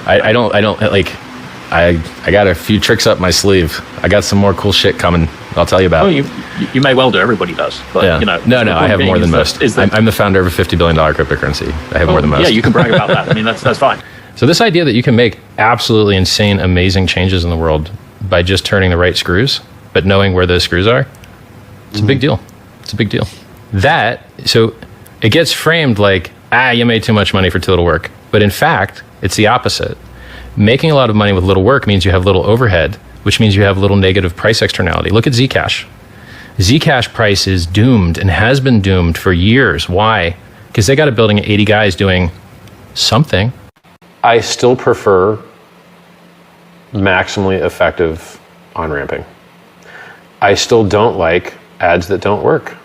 I don't like. I got a few tricks up my sleeve. I got some more cool shit coming. I'll tell you about. Oh, you may well do. Everybody does. But, yeah. You know, No, I have more than most. I'm the founder of a $50 billion cryptocurrency. I have more than most. Yeah, you can brag about that. I mean, that's fine. So this idea that you can make absolutely insane, amazing changes in the world by just turning the right screws, but knowing where those screws are, it's a big deal. It's a big deal. So it gets framed like, you made too much money for too little work. But in fact, it's the opposite. Making a lot of money with little work means you have little overhead, which means you have little negative price externality. Look at Zcash. Zcash price is doomed and has been doomed for years. Why? Because they got a building of 80 guys doing something. I still prefer maximally effective on-ramping. I still don't like ads that don't work.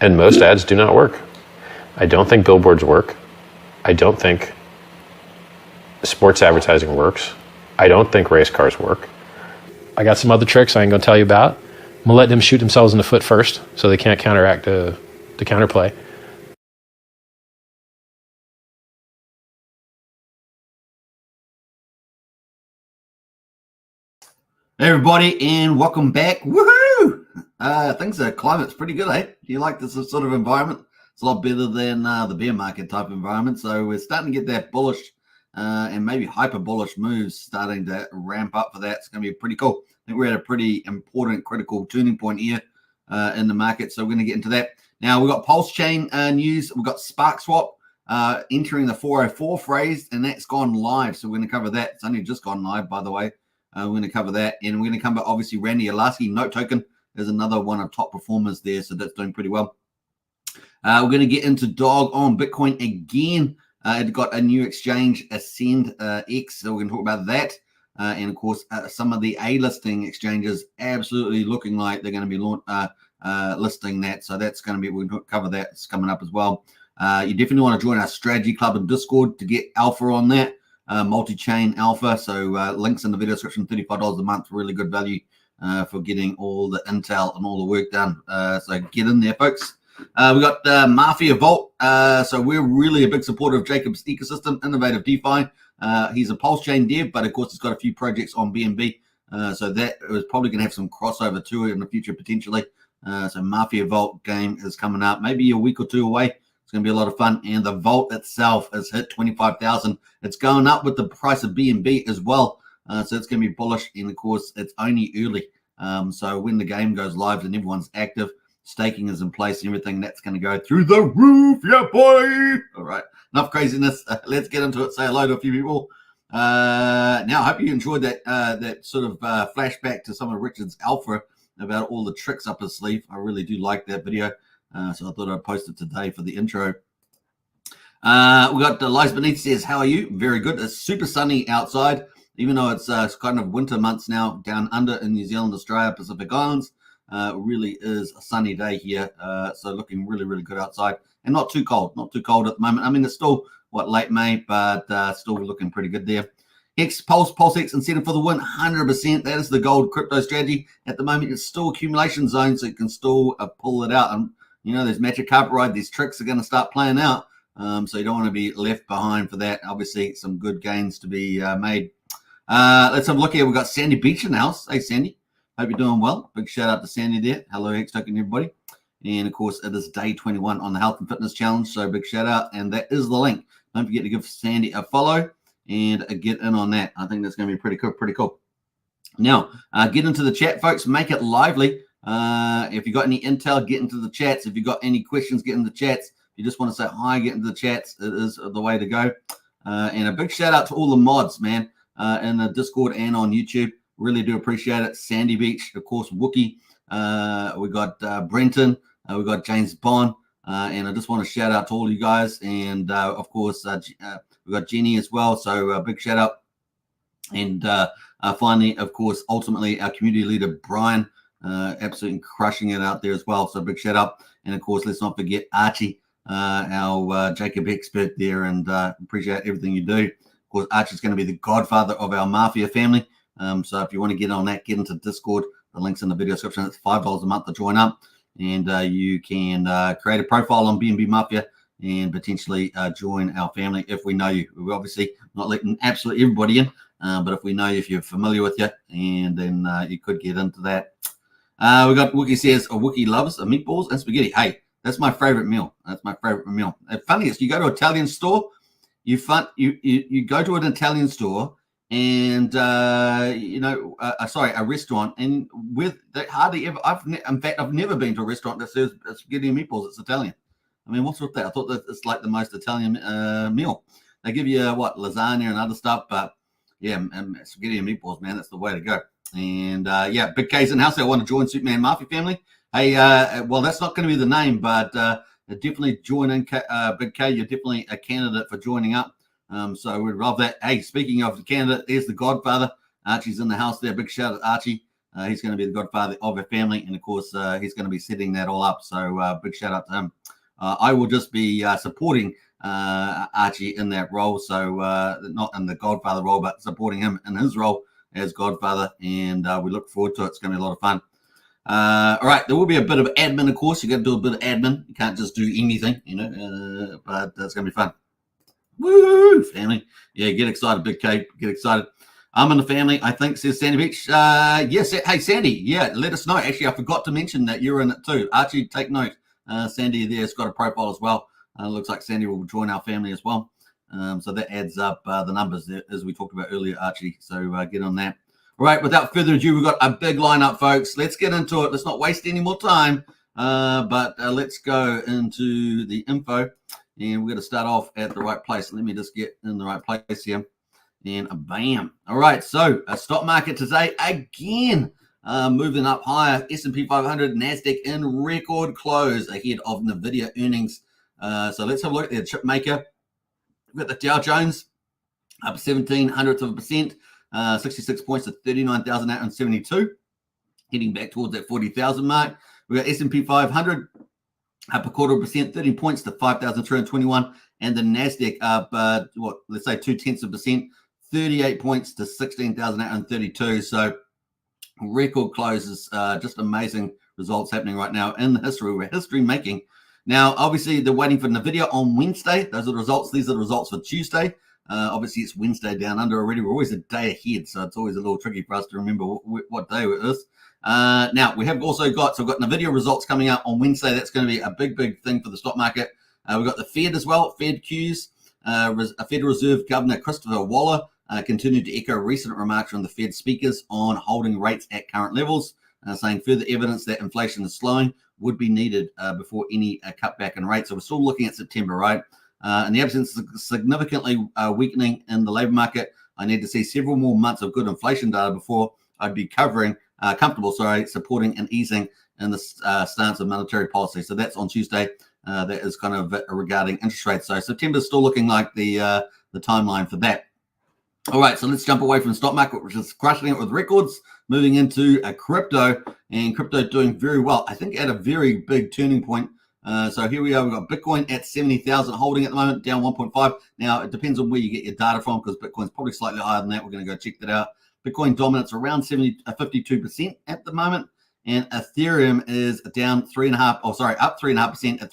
And most ads do not work. I don't think billboards work. I don't think sports advertising works. I don't think race cars work. I got some other tricks I ain't gonna tell you about. I'm gonna let them shoot themselves in the foot first so they can't counteract the counterplay. Hey everybody, and welcome back. Woohoo! Things the climate's pretty good, eh? Do you like this sort of environment? It's a lot better than the bear market type environment. So we're starting to get that bullish and maybe hyper bullish moves starting to ramp up for that. It's going to be pretty cool. I think we're at a pretty important, critical turning point here in the market. So we're going to get into that. Now we've got Pulsechain news. We've got SparkSwap entering the 404 phrase, and that's gone live. So we're going to cover that. It's only just gone live, by the way. We're going to cover that, and we're going to cover, obviously, Randy Alaski Note Token is another one of top performers there, so that's doing pretty well. We're going to get into Dog on Bitcoin again. It got a new exchange, AscendEx, so we're going to talk about that. And, of course, some of the A-listing exchanges absolutely looking like they're going to be listing that, so that's going to be, we're going to cover that. It's coming up as well. You definitely want to join our strategy club in Discord to get alpha on that. Multi-chain alpha, so links in the video description. $35 a month, really good value for getting all the intel and all the work done. So get in there, folks. We got Mafia Vault, so we're really a big supporter of Jacob's ecosystem, innovative DeFi. He's a Pulsechain dev, but of course he's got a few projects on BNB, so that is probably going to have some crossover too in the future potentially. So Mafia Vault game is coming up, maybe a week or two away. It's going to be a lot of fun, and the vault itself has hit 25,000. It's going up with the price of BNB as well, so it's going to be bullish. And of course, it's only early. So when the game goes live and everyone's active, staking is in place and everything, that's going to go through the roof, yeah, boy. All right, enough craziness. Let's get into it. Say hello to a few people. Now, I hope you enjoyed that sort of flashback to some of Richard's alpha about all the tricks up his sleeve. I really do like that video. So I thought I'd post it today for the intro. We got Lies Beneath says, how are you? Very good. It's super sunny outside, even though it's kind of winter months now down under in New Zealand, Australia, Pacific Islands. Really is a sunny day here. So looking really, really good outside and not too cold. Not too cold at the moment. I mean, it's still, late May, but still looking pretty good there. Pulsechain incentive for the win, 100%. That is the gold crypto strategy. At the moment, it's still accumulation zone, so you can still pull it out. And you know, there's magic carpet ride. These tricks are going to start playing out. So you don't want to be left behind for that. Obviously, some good gains to be made. Let's have a look here. We've got Sandy Beach in the house. Hey, Sandy. Hope you're doing well. Big shout out to Sandy there. Hello, Hex Token, everybody. And, of course, it is day 21 on the Health and Fitness Challenge. So big shout out. And that is the link. Don't forget to give Sandy a follow and get in on that. I think that's going to be pretty cool. Now, get into the chat, folks. Make it lively. If you got any intel, get into the chats. If you got any questions, get in the chats. If you just want to say hi, get into the chats. It is the way to go. And a big shout out to all the mods, man, in the Discord and on YouTube. Really do appreciate it. Sandy Beach, of course, Wookie. We got Brenton. We got James Bond. And I just want to shout out to all you guys. And, of course, we got Jenny as well. So big shout out. And finally, of course, ultimately, our community leader, Brian. Absolutely crushing it out there as well. So big shout out. And of course, let's not forget Archie, our Jacob expert there, and appreciate everything you do. Of course, Archie's going to be the godfather of our Mafia family. So if you want to get on that, get into Discord. The link's in the video description. It's $5 a month to join up. And you can create a profile on BNB Mafia and potentially join our family if we know you. We obviously not letting absolutely everybody in, but if you're familiar with you, and then you could get into that. We got Wookie says, Wookie loves meatballs and spaghetti. Hey, that's my favorite meal. Funny is, you go to an Italian store, you go to an Italian store, and a restaurant, and with that hardly ever. I've never been to a restaurant that serves spaghetti and meatballs. It's Italian. I mean, what's with that? I thought that it's like the most Italian meal. They give you lasagna and other stuff, but yeah, spaghetti and meatballs, man, that's the way to go. And Big K's in house. I want to join Superman Mafia family. Hey, well, that's not going to be the name, but definitely join in, Big K. You're definitely a candidate for joining up. So we'd love that. Hey, speaking of the candidate, there's the Godfather. Archie's in the house there. Big shout out to Archie. He's going to be the Godfather of our family, and of course, he's going to be setting that all up. So big shout out to him. I will just be supporting Archie in that role. So not in the Godfather role, but supporting him in his role as Godfather. And we look forward to it. It's going to be a lot of fun. All right, there will be a bit of admin, of course. You got to do a bit of admin. You can't just do anything, but it's going to be fun. Woo, family. Yeah, get excited, Big K. Get excited. I'm in the family, I think, says Sandy Beach. Yes. Hey, Sandy. Yeah, let us know. Actually, I forgot to mention that you're in it too. Archie, take note. Sandy there's got a profile as well. Looks like Sandy will join our family as well. So that adds up the numbers there, as we talked about earlier, Archie. So get on that. All right, without further ado, we've got a big lineup, folks. Let's get into it. Let's not waste any more time, but let's go into the info. And we're going to start off at the right place. Let me just get in the right place here. And bam. All right, so a stock market today, again, moving up higher. S&P 500, NASDAQ in record close ahead of NVIDIA earnings. So let's have a look at the chip maker. We've got the Dow Jones up 0.17%, 66 points to 39,872, heading back towards that 40,000 mark. We've got S&P 500 up 0.25%, 13 points to 5,321, and the NASDAQ up, let's say 0.2%, 38 points to 16,832. So record closes, just amazing results happening right now in the history. We're history making. Now, obviously, they're waiting for NVIDIA on Wednesday. Those are the results. These are the results for Tuesday. Obviously, it's Wednesday down under already. We're always a day ahead, so it's always a little tricky for us to remember what day it is. Now, we've got NVIDIA results coming out on Wednesday. That's going to be a big thing for the stock market. We've got the Fed as well, Fed Qs. Federal Reserve Governor Christopher Waller continued to echo recent remarks from the Fed speakers on holding rates at current levels, saying further evidence that inflation is slowing would be needed before any cutback in rates. So we're still looking at September, right? In the absence of significantly weakening in the labor market, I need to see several more months of good inflation data before I'd be comfortable supporting and easing in the stance of monetary policy. So that's on Tuesday. That is kind of regarding interest rates. So September is still looking like the timeline for that. All right, so let's jump away from the stock market, which is crushing it with records, moving into a crypto, and crypto doing very well. I think at a very big turning point. So here we are. We've got Bitcoin at 70,000 holding at the moment, down 1.5. Now, it depends on where you get your data from, because Bitcoin's probably slightly higher than that. We're going to go check that out. Bitcoin dominance around 52% at the moment, and Ethereum is down up 3.5% at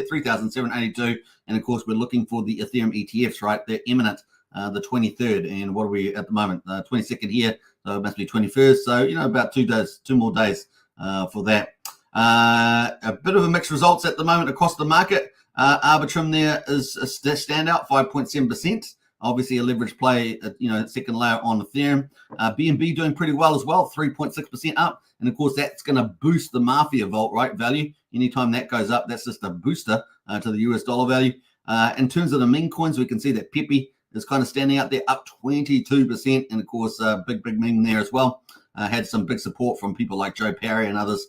3,782. And of course, we're looking for the Ethereum ETFs, right? They're imminent, the 23rd. And what are we at the moment? 22nd here, so it must be 21st. So about 2 more days for that. A bit of a mixed results at the moment across the market. Arbitrum there is a standout, 5.7%. Obviously, a leverage play, second layer on Ethereum. BNB doing pretty well as well, 3.6% up. And of course, that's going to boost the Mafia vault, right? Value. Anytime that goes up, that's just a booster to the US dollar value. In terms of the meme coins, we can see that Pepe is kind of standing out there, up 22%. And of course, big meme there as well. Had some big support from people like Joe Parry and others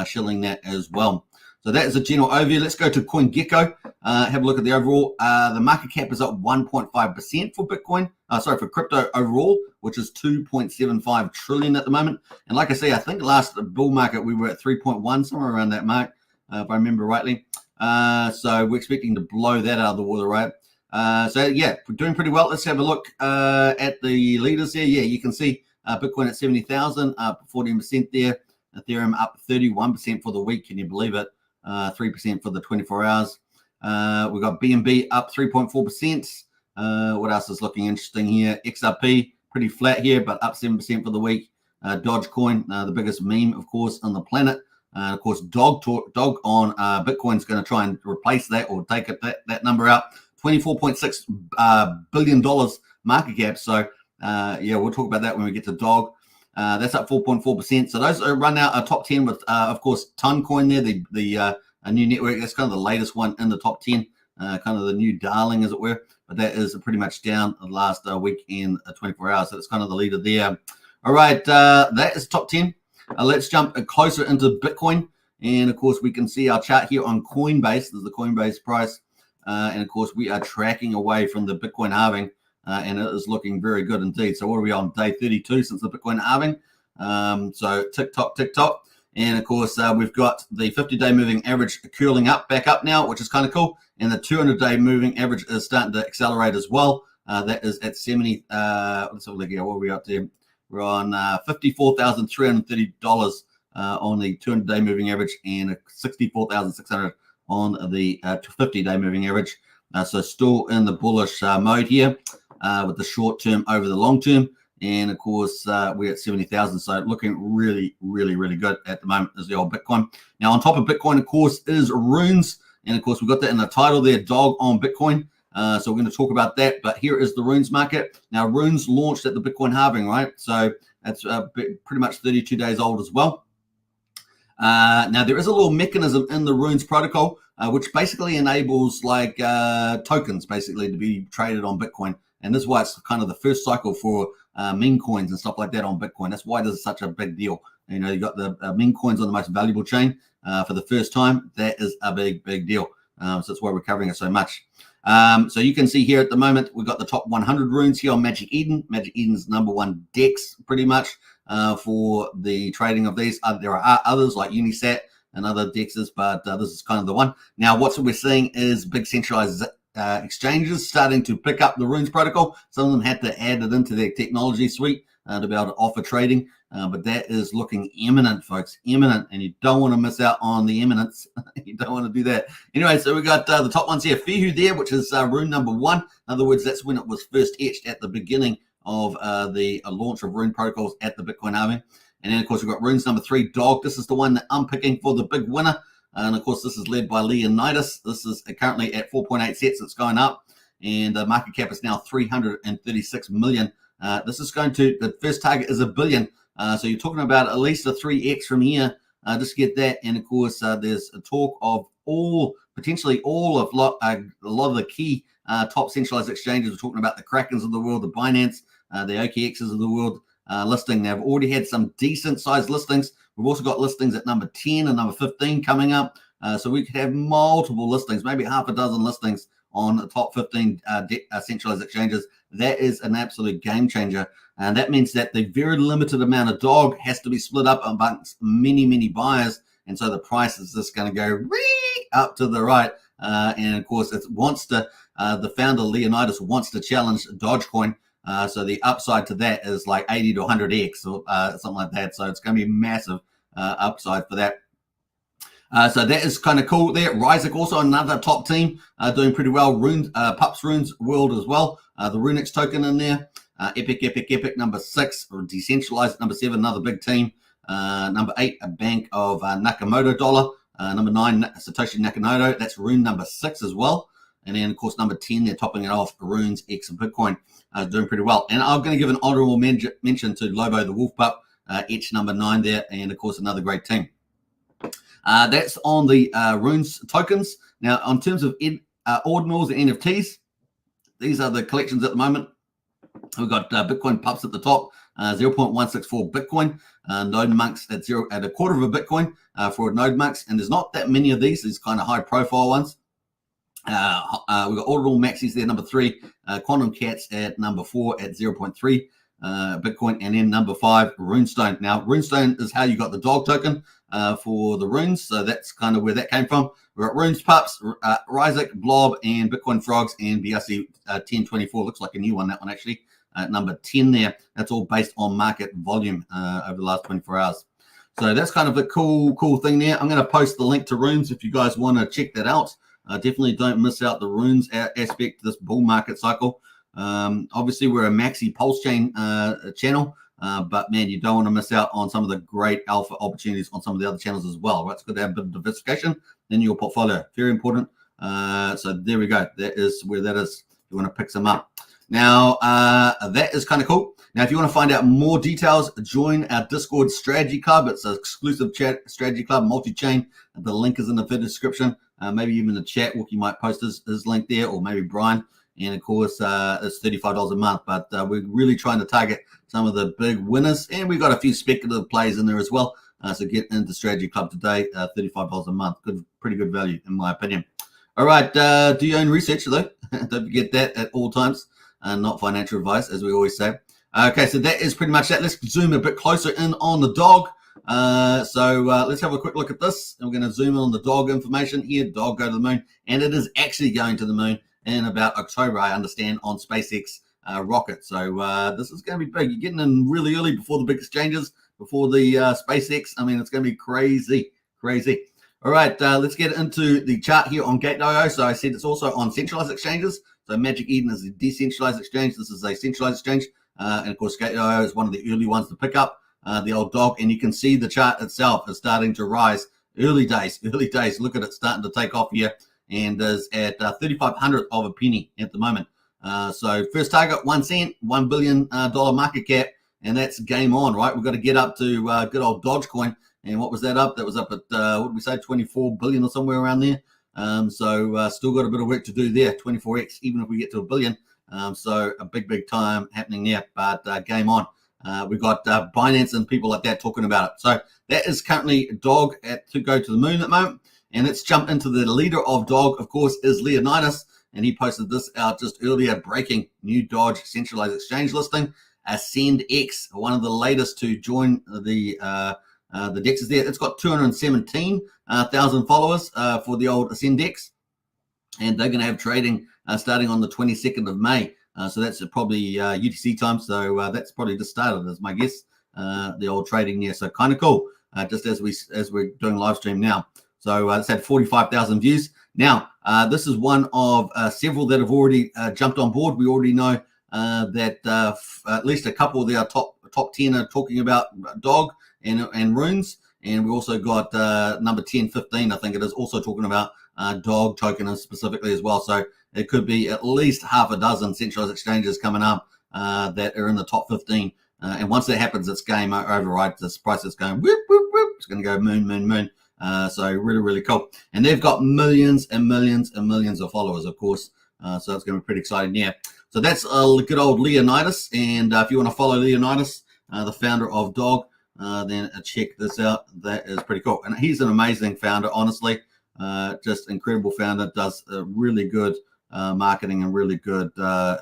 shilling that as well. So that is a general overview. Let's go to CoinGecko. Have a look at the overall. The market cap is up 1.5% for Bitcoin. For crypto overall, which is 2.75 trillion at the moment. And like I say, I think last bull market we were at 3.1, somewhere around that mark, if I remember rightly. So we're expecting to blow that out of the water, right? We're doing pretty well. Let's have a look at the leaders here. Yeah, you can see Bitcoin at 70,000, up 14% there. Ethereum up 31% for the week. Can you believe it? 3% for the 24 hours. We've got BNB up 3.4%. What else is looking interesting here? XRP, pretty flat here, but up 7% for the week. Dogecoin, the biggest meme, of course, on the planet. Of course, Dog on Bitcoin is going to try and replace that or take that number out. $24.6 billion market cap. So, yeah, we'll talk about that when we get to Dog. That's up 4.4%. So those run out a top 10 with, of course, Toncoin there, the a new network. That's kind of the latest one in the top 10, kind of the new darling, as it were. But that is pretty much down the last week and 24 hours. So it's kind of the leader there. All right, that is top 10. Let's jump closer into Bitcoin. And, of course, we can see our chart here on Coinbase. This is the Coinbase price. And, of course, we are tracking away from the Bitcoin halving. And it is looking very good indeed. So what are we on? Day 32 since the Bitcoin halving. So tick-tock. And, of course, we've got the 50-day moving average curling up, back up now, which is kind of cool. And the 200-day moving average is starting to accelerate as well. That is at 70. Let's have a look here. What are we up to? We're on $54,330 on the 200-day moving average and $64,600 on the 50-day moving average. So still in the bullish mode here with the short term over the long term. And, of course, we're at 70,000. So looking really, really, really good at the moment is the old Bitcoin. Now, on top of Bitcoin, of course, is Runes. And, of course, we've got that in the title there, Dog on Bitcoin. So we're going to talk about that. But here is the Runes market. Now, Runes launched at the Bitcoin halving, right? So that's pretty much 32 days old as well. Now, there is a little mechanism in the Runes protocol, which basically enables like tokens basically to be traded on Bitcoin. And this is why it's kind of the first cycle for meme coins and stuff like that on Bitcoin. That's why this is such a big deal. You know, you got the meme coins on the most valuable chain for the first time. That is a big, big deal. So that's why we're covering it so much. So you can see here at the moment, we've got the top 100 runes here on Magic Eden. Magic Eden's #1 DEX pretty much for the trading of these. There are others like Unisat and other DEXs, but this is kind of the one. Now, what we're seeing is big centralized exchanges starting to pick up the Runes protocol. Some of them had to add it into their technology suite to be able to offer trading. But that is looking imminent, folks, imminent. And you don't want to miss out on the imminence. You don't want to do that. Anyway, so we got the top ones here. Fihu there, which is rune #1. In other words, that's when it was first etched at the beginning of the launch of rune protocols at the Bitcoin halving. And then, of course, we've got runes #3, Dog. This is the one that I'm picking for the big winner. And, of course, this is led by Leonidas. This is currently at 4.8 sets. It's going up. And the market cap is now 336 million. This is going to, the first target is $1 billion. So you're talking about at least a 3x from here just to get that. And, of course, there's a talk of potentially all of a lot of the key top centralized exchanges. We're talking about the Krakens of the world, the Binance, the OKXs of the world listing. They've already had some decent sized listings. We've also got listings at number 10 and number 15 coming up. So we could have multiple listings, maybe half a dozen listings on the top 15 centralized exchanges. That is an absolute game changer. And that means that the very limited amount of Dog has to be split up amongst many, many buyers. And so the price is just going to go up to the right. And, of course, it wants to, the founder, Leonidas, wants to challenge Dogecoin. So the upside to that is like 80 to 100x or something like that. So it's going to be massive upside for that. So that is kind of cool there. Ryzik also another top team doing pretty well. Pups Runes World as well. The RuneX token in there. Epic #6 or decentralized #7, another big team. #8, a bank of Nakamoto dollar. #9, Satoshi Nakamoto. That's rune #6 as well. And then, of course, #10, they're topping it off. Runes X Bitcoin doing pretty well. And I'm going to give an honorable mention to Lobo the Wolf Pup, Etch #9 there. And, of course, another great team. That's on the Runes tokens. Now, in terms of ordinals and NFTs, these are the collections at the moment. We've got Bitcoin Pups at the top, 0.164 Bitcoin. Node Monks at a quarter of a Bitcoin for Node Monks. And there's not that many of these kind of high profile ones. We've got Ordinal Maxis there, #3. Quantum Cats at #4 at 0.3 Bitcoin. And then #5, Runestone. Now, Runestone is how you got the Dog token for the runes. So that's kind of where that came from. We've got Runes Pups, Ryzik, Blob, and Bitcoin Frogs, and BRC 1024. Looks like a new one, that one actually. Number 10 there. That's all based on market volume over the last 24 hours. So that's kind of a cool thing there. I'm going to post the link to Runes if you guys want to check that out. Definitely don't miss out the runes aspect to this bull market cycle. Obviously, we're a maxi Pulsechain channel, but man, you don't want to miss out on some of the great alpha opportunities on some of the other channels as well. Right? It's good to have a bit of diversification in your portfolio. Very important. So there we go. That is where that is. You want to pick some up. Now, that is kind of cool. Now, if you want to find out more details, join our Discord strategy club. It's an exclusive chat strategy club, multi-chain. The link is in the video description. Maybe even in the chat, Wookie might post his link there, or maybe Brian. And of course, it's $35 a month. But we're really trying to target some of the big winners. And we've got a few speculative plays in there as well. So get into strategy club today, $35 a month. Pretty good value, in my opinion. All right. Do your own research, though. Don't forget that at all times. Not financial advice, as we always say. Okay, so that is pretty much that. Let's zoom a bit closer in on the dog. Let's have a quick look at this. And we're going to zoom in on the dog information here. Dog go to the moon. And it is actually going to the moon in about October, I understand, on SpaceX rocket. So this is going to be big. You're getting in really early before the big exchanges, before the SpaceX. I mean, it's going to be crazy, crazy. All right, let's get into the chart here on Gate.io. So I said it's also on centralized exchanges. So Magic Eden is a decentralized exchange. This is a centralized exchange. And of course, Gate.io is one of the early ones to pick up the old dog. And you can see the chart itself is starting to rise. Early days. Look at it starting to take off here. And is at 3,500 of a penny at the moment. So first target, 1 cent, $1 billion market cap. And that's game on, right? We've got to get up to good old Dogecoin. And what was that up? That was up at, what did we say, 24 billion or somewhere around there. So still got a bit of work to do there, 24x, even if we get to $1 billion. So a big time happening there, but game on. We've got Binance and people like that talking about it. So that is currently dog to go to the moon at the moment. And let's jump into the leader of dog, of course, is Leonidas. And he posted this out just earlier, breaking new Dodge centralized exchange listing. AscendEx, one of the latest to join the DEX is there. It's got 217,000 followers for the old AscendEx. And they're going to have trading starting on the 22nd of May. So that's probably UTC time. So that's probably just started, as my guess, the old trading there. So kind of cool, just as we're doing live stream now. So it's had 45,000 views. Now, this is one of several that have already jumped on board. We already know that at least a couple of their top 10 are talking about dog and runes. And we also got number 10, 15, I think it is, also talking about dog token specifically as well. So it could be at least half a dozen centralized exchanges coming up that are in the top 15. And once that happens, it's game over, right? This price is going whoop, whoop, whoop. It's going to go moon. So really cool. And they've got millions and millions and millions of followers, of course. So it's going to be pretty exciting. Yeah. So that's good old Leonidas. And if you want to follow Leonidas, the founder of Dog, then check this out. That is pretty cool. And he's an amazing founder, honestly. Just incredible founder. Does really good marketing and really good,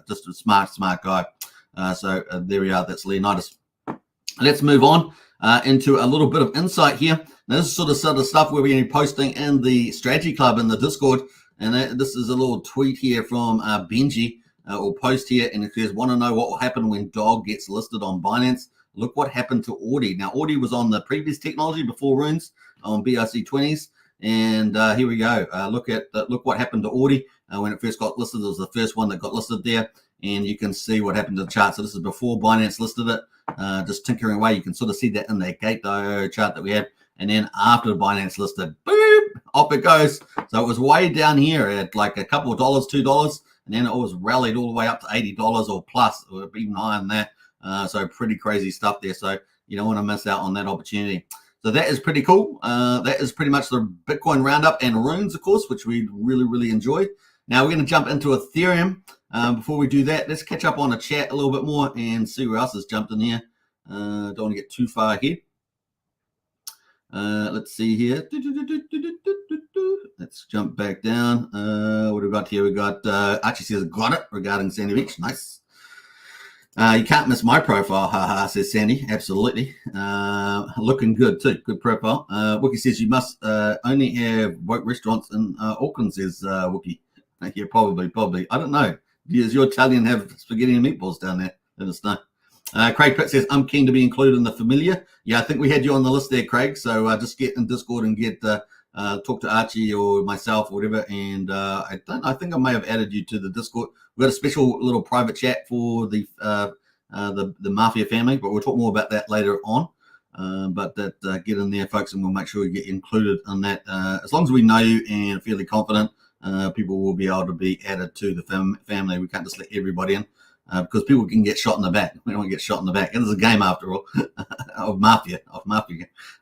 just a smart guy. So there we are. That's Leonidas. Let's move on into a little bit of insight here. Now, this is sort of stuff we're going to be posting in the strategy club in the Discord. And this is a little tweet here from Benji, or post here. And it says, want to know what will happen when Dog gets listed on Binance? Look what happened to Audi. Now, Audi was on the previous technology before runes on BRC20s. And here we go. Look what happened to Audi when it first got listed. It was the first one that got listed there. And you can see what happened to the chart. So this is before Binance listed it, just tinkering away. You can sort of see that in that Gate.io chart that we had. And then after Binance listed, boop, up it goes. So it was way down here at like a couple of dollars, $2. And then it was rallied all the way up to $80 or plus, or even higher than that. So pretty crazy stuff there. So you don't want to miss out on that opportunity. So that is pretty cool. That is pretty much the Bitcoin roundup and runes, of course, which we really enjoy. Now we're going to jump into Ethereum. Before we do that, let's catch up on the chat a little bit more and see where else has jumped in here. Don't want to get too far ahead. Let's see here. Let's jump back down. What do we got here? We got Archie says got it regarding Sandy Beach. Nice. You can't miss my profile, haha, says Sandy. Absolutely. Looking good too. Good profile. Wookie says you must only have woke restaurants in Auckland, says Wookie. Yeah, probably. I don't know. Does your Italian have spaghetti and meatballs down there? Let us know. Craig Pitt says, I'm keen to be included in the familiar. Yeah, I think we had you on the list there, Craig. So just get in Discord and get talk to Archie or myself or whatever. And I think I may have added you to the Discord. We've got a special little private chat for the Mafia family, but we'll talk more about that later on. But get in there, folks, and we'll make sure you get included on that. As long as we know you and are fairly confident, people will be able to be added to the family. We can't just let everybody in because people can get shot in the back. We don't want to get shot in the back. It is a game after all of Mafia.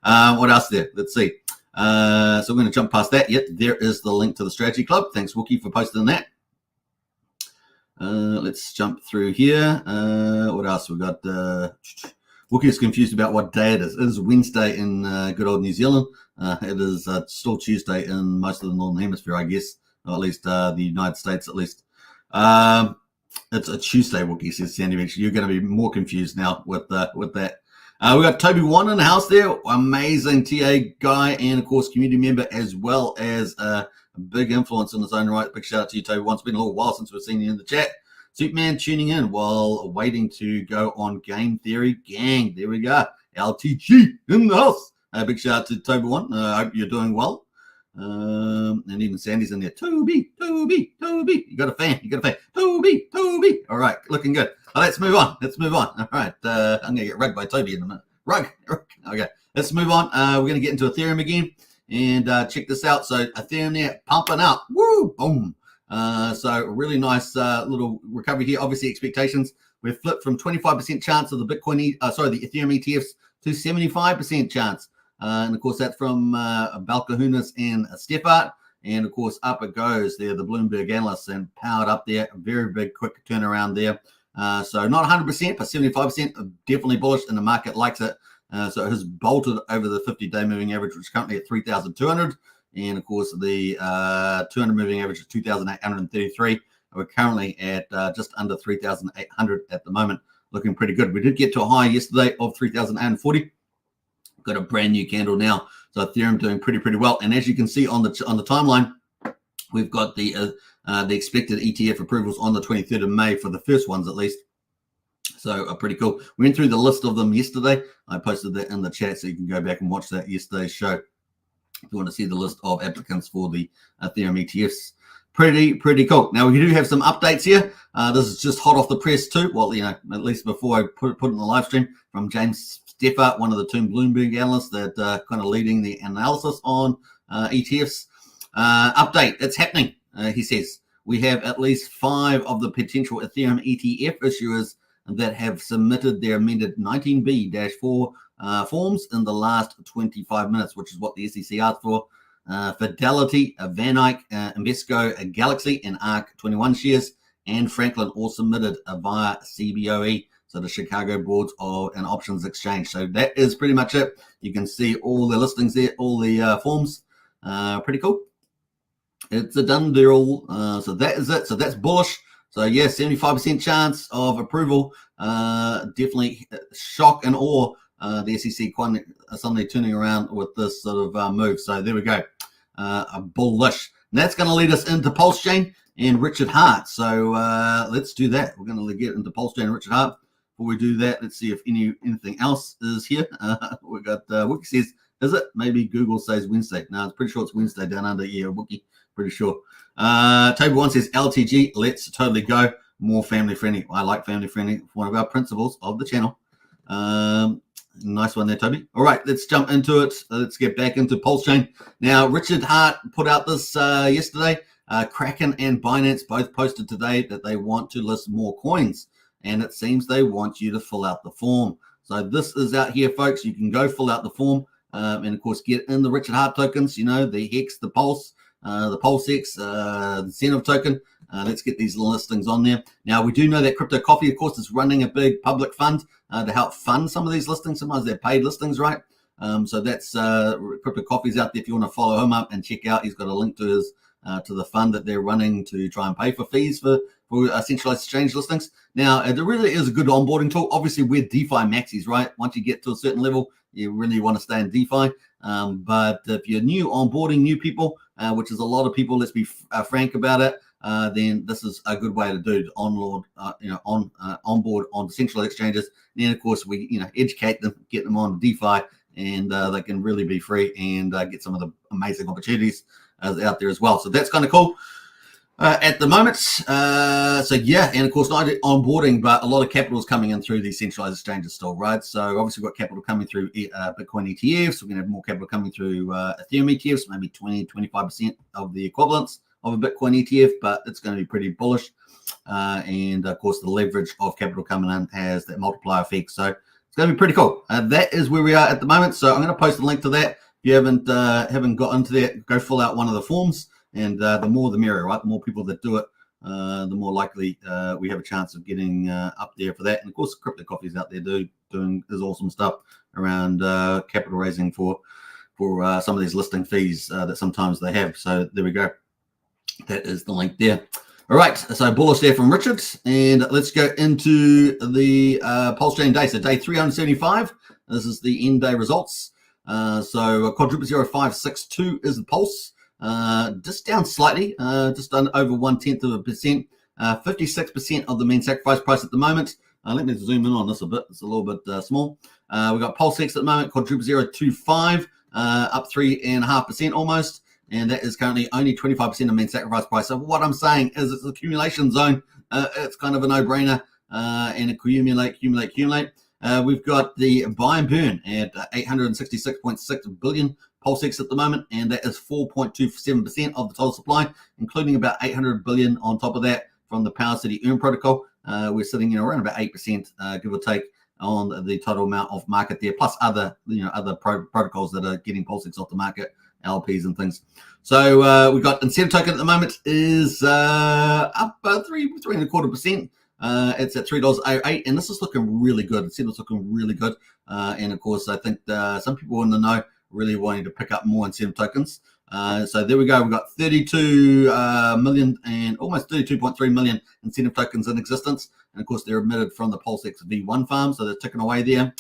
What else there? Let's see. So we're going to jump past that. Yep, there is the link to the strategy club. Thanks, Wookie, for posting that. Let's jump through here. What else we got? Wookie is confused about what day it is. It is Wednesday in good old New Zealand. It is still Tuesday in most of the Northern Hemisphere, I guess, or at least the United States, at least. It's a Tuesday, Wookie, says Sandy Beach. You're going to be more confused now with that. We got Toby Wan in the house there. Amazing TA guy and, of course, community member as well as a big influence in his own right. Big shout out to you, Toby Wan. It's been a little while since we've seen you in the chat. Superman tuning in while waiting to go on Game Theory Gang. There we go. LTG in the house. Big shout out to Toby Wan. I hope you're doing well. And even Sandy's in there. Toby. You got a fan. Toby. All right, looking good. Let's move on. All right, I'm going to get rugged by Toby in a minute. Rug. Okay, let's move on. We're going to get into Ethereum again and check this out. So Ethereum there pumping up. Woo, boom. So really nice little recovery here. Obviously expectations. We've flipped from 25% chance of the Bitcoin, the Ethereum ETFs to 75% chance. And of course, that's from Balkahunas and Stefart. And of course, up it goes there, the Bloomberg analysts, and powered up there. Very big, quick turnaround there. So not 100%, but 75%, definitely bullish, and the market likes it. So it has bolted over the 50-day moving average, which is currently at 3,200. And of course, the 200 moving average is 2,833. We're currently at just under 3,800 at the moment, looking pretty good. We did get to a high yesterday of 3,840. Got a brand new candle now, so Ethereum doing pretty well. And as you can see on the timeline, we've got the expected ETF approvals on the 23rd of May for the first ones at least. So pretty cool. We went through the list of them yesterday. I posted that in the chat, so you can go back and watch that yesterday's show if you want to see the list of applicants for the Ethereum ETFs. Pretty cool. Now, we do have some updates here. This is just hot off the press too. Well, at least before I put it in the live stream, from James Stefart, one of the two Bloomberg analysts that kind of leading the analysis on ETFs. Update, it's happening, he says. We have at least 5 of the potential Ethereum ETF issuers that have submitted their amended 19B-4 forms in the last 25 minutes, which is what the SEC asked for. Fidelity, Van Eyck, Invesco, Galaxy, and ARK 21 shares, and Franklin all submitted via CBOE, so the Chicago Boards of an Options Exchange. So that is pretty much it. You can see all the listings there, all the forms. Pretty cool. It's a done deal. So that is it. So that's bullish. So yeah, 75% chance of approval. Definitely shock and awe. The SEC suddenly turning around with this sort of move. So there we go. A bullish. And that's going to lead us into Pulsechain and Richard Hart. So let's do that. We're going to get into Pulsechain and Richard Hart. Before we do that, let's see if anything else is here. We got Wookie says, is it? Maybe Google says Wednesday. No, it's pretty sure it's Wednesday down under here, Wookie. Pretty sure. Toby One says LTG. Let's totally go. More family friendly. I like family friendly. One of our principles of the channel. Nice one there, Toby. All right, let's jump into it. Let's get back into Pulsechain. Now, Richard Hart put out this yesterday. Kraken and Binance both posted today that they want to list more coins, and it seems they want you to fill out the form. So this is out here, folks. You can go fill out the form and, of course, get in the Richard Hart tokens, the Hex, the Pulse, the Pulsechain, the incentive token. Let's get these listings on there. Now, we do know that Crypto Coffee, of course, is running a big public fund to help fund some of these listings. Sometimes they're paid listings, right? So that's Crypto Coffee's out there if you want to follow him up and check out. He's got a link to his to the fund that they're running to try and pay for fees for centralized exchange listings. Now, it really is a good onboarding tool. Obviously, we're DeFi maxis, right? Once you get to a certain level, you really want to stay in DeFi. But if you're new, onboarding new people, which is a lot of people, let's be frank about it, then this is a good way to do to onboard on centralized exchanges. And then, of course, we educate them, get them on DeFi, and they can really be free and get some of the amazing opportunities out there as well. So that's kind of cool. At the moment, so yeah, and of course not onboarding, but a lot of capital is coming in through these centralized exchanges still, right? So obviously we've got capital coming through Bitcoin ETFs. We're going to have more capital coming through Ethereum ETFs, maybe 20-25% of the equivalence of a Bitcoin ETF, but it's going to be pretty bullish. And of course the leverage of capital coming in has that multiplier effect. So it's going to be pretty cool. That is where we are at the moment. So I'm going to post a link to that. If you haven't got into that, go fill out one of the forms. And the more the merrier, right? The more people that do it, the more likely we have a chance of getting up there for that. And of course, Crypto Coffee's out there doing this awesome stuff around capital raising for some of these listing fees that sometimes they have. So there we go. That is the link there. All right, so bullish there from Richard. And let's go into the Pulsechain day. So day 375. This is the end day results. So quadruple 0562 is the pulse. Just down slightly, just over 0.1%. 56% of the main sacrifice price at the moment. Let me zoom in on this a bit. It's a little bit small. We've got Pulsechain at the moment, quadruple 025, up 3.5% almost. And that is currently only 25% of main sacrifice price. So what I'm saying is it's accumulation zone. It's kind of a no-brainer. And accumulate. We've got the buy and burn at 866.6 billion Pulsechain at the moment, and that is 4.27% of the total supply, including about 800 billion on top of that from the Power City Earn protocol. We're sitting around about 8%, give or take, on the total amount of market there, plus other protocols that are getting Pulsechain off the market, LPs and things. So we've got incentive token at the moment is up 3.25%. It's at $3.08, and this is looking really good. Incentive's looking really good, and of course, I think some people in the know really wanting to pick up more incentive tokens. So there we go. We've got 32 million and almost 32.3 million incentive tokens in existence. And of course, they're emitted from the Pulsechain V1 farm. So they're ticking away there.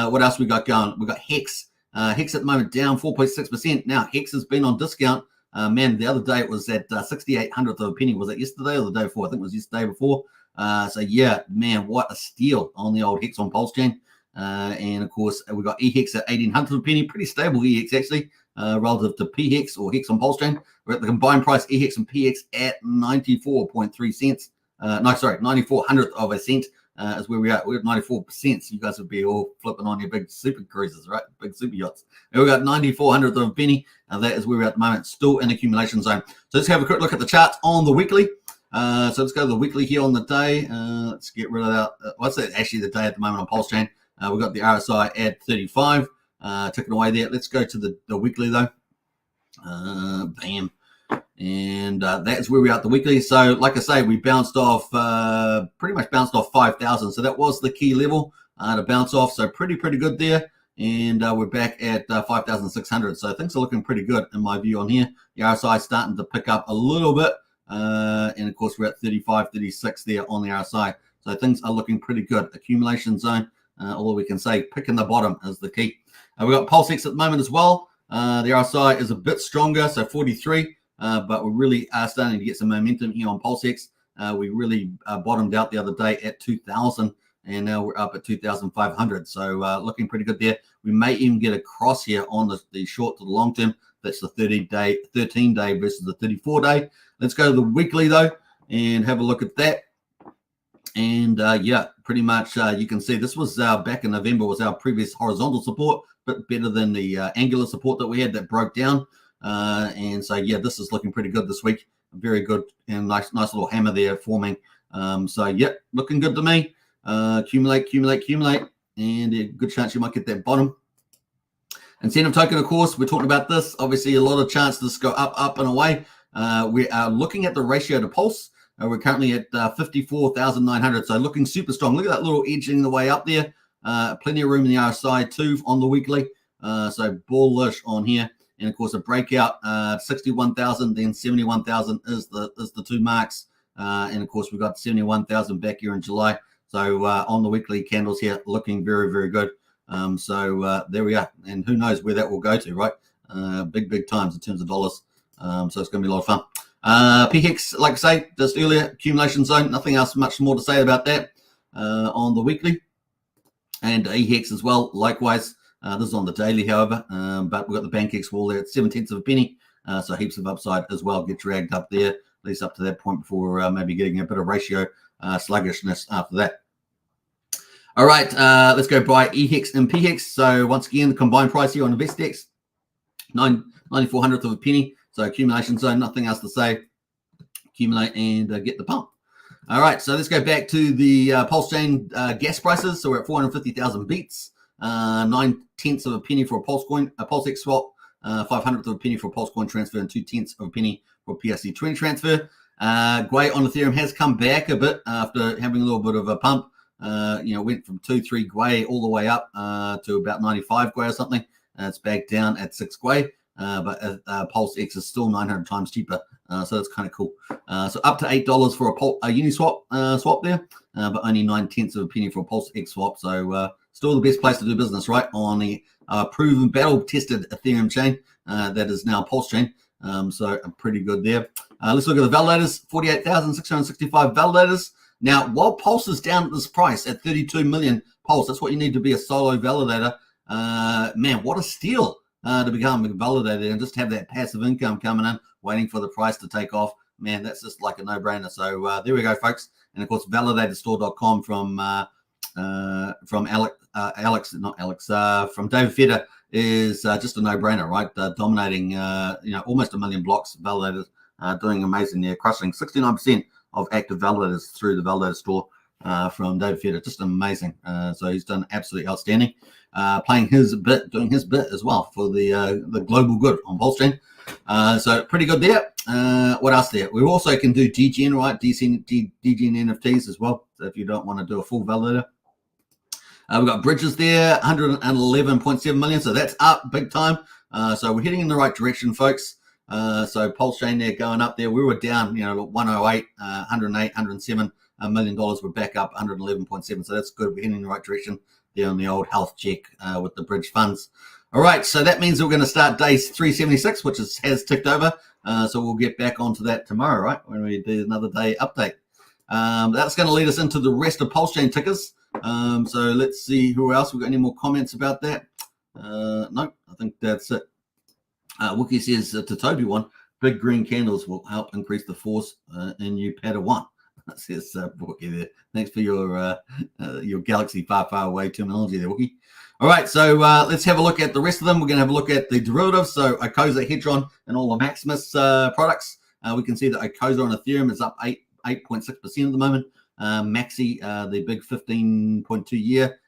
What else we got going? We've got Hex. Hex at the moment down 4.6%. Now, Hex has been on discount. Man, the other day it was at 68/100th of a penny. Was it yesterday or the day before? I think it was yesterday before. So yeah, man, what a steal on the old Hex on Pulsechain. And of course, we've got EHEX at 18/100th of a penny, pretty stable EHEX actually, relative to PHEX or Hex on Pulsechain. We're at the combined price EHEX and PX at 94.3 cents. 94/100th of a cent is where we are. We're at 94%. So you guys would be all flipping on your big super cruisers, right? Big super yachts. And we've got 94/100th of a penny. That is where we're at the moment, still in accumulation zone. So let's have a quick look at the charts on the weekly. So let's go to the weekly here on the day. Let's get rid of that. What's that? Actually, the day at the moment on Pulsechain. We've got the RSI at 35, ticking away there. Let's go to the weekly though. Bam. And that's where we are at the weekly. So like I say, we bounced off, pretty much bounced off 5,000. So that was the key level to bounce off. So pretty good there. And we're back at 5,600. So things are looking pretty good in my view on here. The RSI is starting to pick up a little bit. And of course, we're at 35, 36 there on the RSI. So things are looking pretty good. Accumulation zone. Although we can say picking the bottom is the key. We've got Pulsechain at the moment as well. The RSI is a bit stronger, so 43, but we really are starting to get some momentum here on Pulsechain. We really bottomed out the other day at 2,000, and now we're up at 2,500. So looking pretty good there. We may even get a cross here on the short to the long term. That's the 13-day versus the 34-day. Let's go to the weekly though and have a look at that. And yeah, pretty much you can see this was back in November was our previous horizontal support, but better than the angular support that we had that broke down. And so yeah, this is looking pretty good this week. Very good and nice little hammer there forming. So yeah, looking good to me. Accumulate, and a good chance you might get that bottom. Incentive token, of course, we're talking about this. Obviously, a lot of chance to go up and away. We are looking at the ratio to pulse. We're currently at 54,900, so looking super strong. Look at that little edging the way up there. Plenty of room in the RSI too on the weekly. So bullish on here, and of course a breakout 61,000, then 71,000 is the two marks, and of course we've got 71,000 back here in July. So on the weekly candles here, looking very good. So there we are, and who knows where that will go to, right? Big times in terms of dollars. So it's going to be a lot of fun. PHEX, like I say, just earlier, accumulation zone. Nothing else much more to say about that on the weekly. And EHEX as well, likewise. This is on the daily, however, but we've got the BankX wall there at 7/10 of a penny. So heaps of upside as well. Get dragged up there, at least up to that point before maybe getting a bit of ratio sluggishness after that. All right, let's go buy EHEX and PHEX. So once again, the combined price here on InvestX, 9400th of a penny. So accumulation zone, nothing else to say. Accumulate and get the pump. All right, so let's go back to the Pulsechain gas prices. So we're at 450,000 beats, 9/10 of a penny for a Pulse coin, a Pulsechain swap, 500th of a penny for a Pulse coin transfer, and 2/10 of a penny for PRC20 transfer. Gwei on Ethereum has come back a bit after having a little bit of a pump. Went from 2-3 Gwei all the way up to about 95 Gwei or something. It's back down at 6 Gwei, but PulseX is still 900 times cheaper. So that's kind of cool. So up to $8 for a Uniswap swap there, but only 9/10 of a penny for a PulseX swap. So still the best place to do business, right? On the proven battle-tested Ethereum chain that is now Pulsechain. So pretty good there. Let's look at the validators. 48,665 validators. Now, while Pulse is down at this price at 32 million Pulse, that's what you need to be a solo validator. Man, what a steal to become a validator and just have that passive income coming in, waiting for the price to take off. Man, that's just like a no-brainer. So there we go, folks. And of course, validatorstore.com from from David Feder is just a no-brainer, right? Dominating, almost 1 million blocks. Validators doing amazing there, crushing 69% of active validators through the validator store from David Feder. Just amazing. So he's done absolutely outstanding. Playing his bit, doing his bit as well for the global good on Pulsechain. So pretty good there. What else there? We also can do DGN, right? DGN NFTs as well. So if you don't want to do a full validator. We've got bridges there, 111.7 million. So that's up big time. So we're heading in the right direction, folks. So Pulsechain there going up there. We were down, 108, 108, $107 million. We're back up 111.7. So that's good. We're heading in the right direction there on the old health check with the bridge funds. All right. So that means we're going to start day 376, which has ticked over. So we'll get back onto that tomorrow, right? When we do another day update. That's going to lead us into the rest of Pulsechain tickers. So let's see who else. We've got any more comments about that? No, I think that's it. Wookie says to Toby one, big green candles will help increase the force in you Padawan. That says Wookie there. Thanks for your galaxy far, far away terminology there, Wookie. All right, so let's have a look at the rest of them. We're going to have a look at the derivatives. So Icosa, Hedron, and all the Maximus products. We can see that Icosa on Ethereum is up 8.6% at the moment. Maxi, the big 15.2 year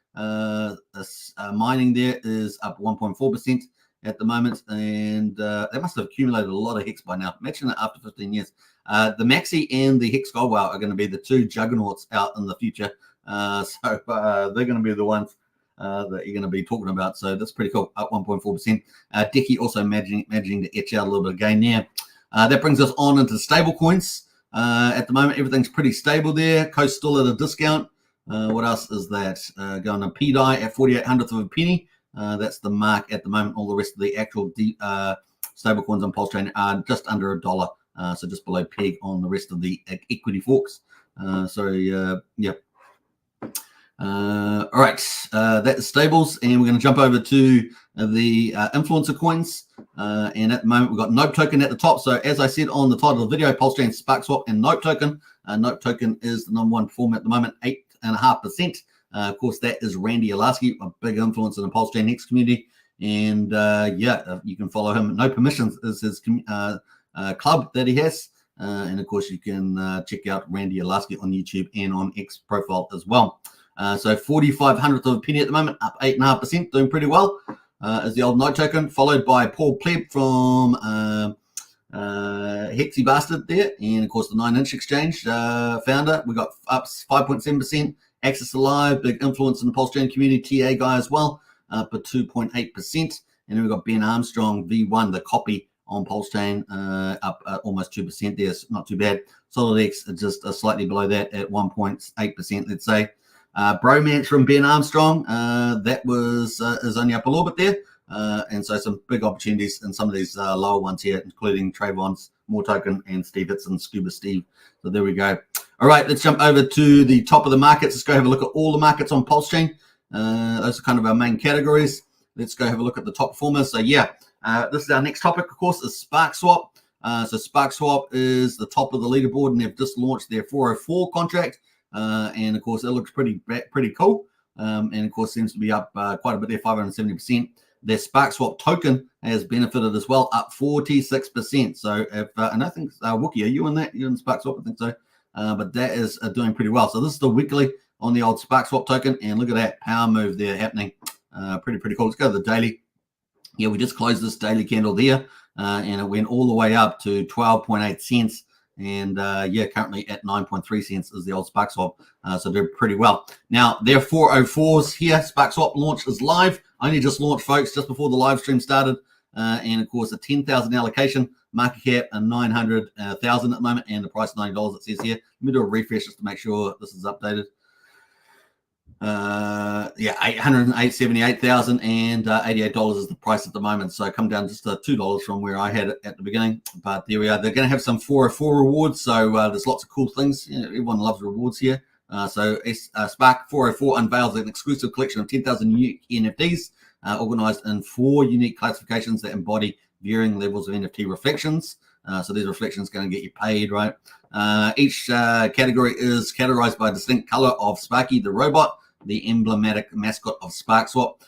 mining there is up 1.4%. At the moment, and they must have accumulated a lot of Hex by now. Imagine that after 15 years. The Maxi and the Hex Gold Wow are going to be the two juggernauts out in the future. So they're going to be the ones that you're going to be talking about. So that's pretty cool, up 1.4%. Decky also managing to etch out a little bit of gain there. That brings us on into stable coins. At the moment, everything's pretty stable there. Coast still at a discount. What else is that? Going to PDI at 4800th of a penny. That's the mark at the moment. All the rest of the actual stable coins on Pulsechain are just under $1. So just below peg on the rest of the equity forks. Yeah. All right. That's stables. And we're going to jump over to the influencer coins. And at the moment, we've got Nope Token at the top. So as I said on the title of the video, Pulsechain, SparkSwap, and Nope Token. Nope Token is the #1 performer at the moment, 8.5%. Of course, that is Randy Alasky, a big influence in the Pulsechain Hex community. And you can follow him. No Permissions is his club that he has. And of course, you can check out Randy Alasky on YouTube and on X profile as well. So 4,500th of a penny at the moment, up 8.5%, doing pretty well. Is the old Note Token, followed by Paul Pleb from Hexy Bastard there. And of course, the 9-inch exchange founder. We got up 5.7%. Access Alive, big influence in the Pulsechain community, TA guy as well, up at 2.8%. And then we've got Ben Armstrong, V1, the copy on Pulsechain, up almost 2% there. It's not too bad. SolidX just slightly below that at 1.8%, let's say. Bromance from Ben Armstrong, that is only up a little bit there. And so some big opportunities in some of these lower ones here, including Trayvon's, More Token, and Steve Hitson, Scuba Steve. So there we go. All right, let's jump over to the top of the markets. Let's go have a look at all the markets on Pulsechain. Those are kind of our main categories. let's go have a look at the top performers. So yeah, this is our next topic, of course, is SparkSwap. So SparkSwap is the top of the leaderboard, and they've just launched their 404 contract. And of course, it looks pretty cool. And of course, seems to be up quite a bit there, 570%. Their SparkSwap token has benefited as well, up 46%. So if and I think Wookie, are you in that? You're in SparkSwap, I think so. But that is doing pretty well. So this is the weekly on the old SparkSwap token, and look at that power move there happening. Pretty cool. Let's go to the daily. Yeah, we just closed this daily candle there, and it went all the way up to 12.8 cents. And yeah, currently at 9.3 cents is the old SparkSwap. So they're pretty well. Now, their 404s here, SparkSwap launch is live. Only just launched, folks, just before the live stream started. And of course, a 10,000 allocation, market cap and 900,000 at the moment, and the price $90 it says here. Let me do a refresh just to make sure this is updated. Yeah, 878,000 and $88 is the price at the moment. So come down just $2 from where I had it at the beginning. But there we are. They're going to have some 404 rewards. So there's lots of cool things. You know, everyone loves rewards here. So Spark 404 unveils an exclusive collection of 10,000 unique NFTs organized in 4 unique classifications that embody varying levels of NFT reflections. So these reflections going to get you paid, right? Each category is categorized by a distinct color of Sparky the robot, the emblematic mascot of SparkSwap.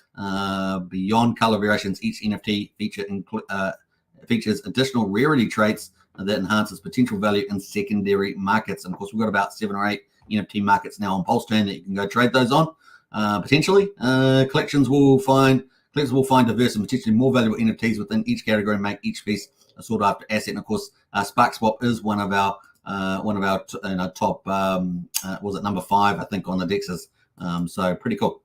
Beyond color variations, each NFT features additional rarity traits that enhances potential value in secondary markets. And of course, we've got about 7 or 8 NFT markets now on Pulsechain that you can go trade those on. Potentially, collections will find diverse and potentially more valuable NFTs within each category and make each piece a sought after asset. And of course, SparkSwap is one of our top was it number 5, I think, on the dexes. So pretty cool.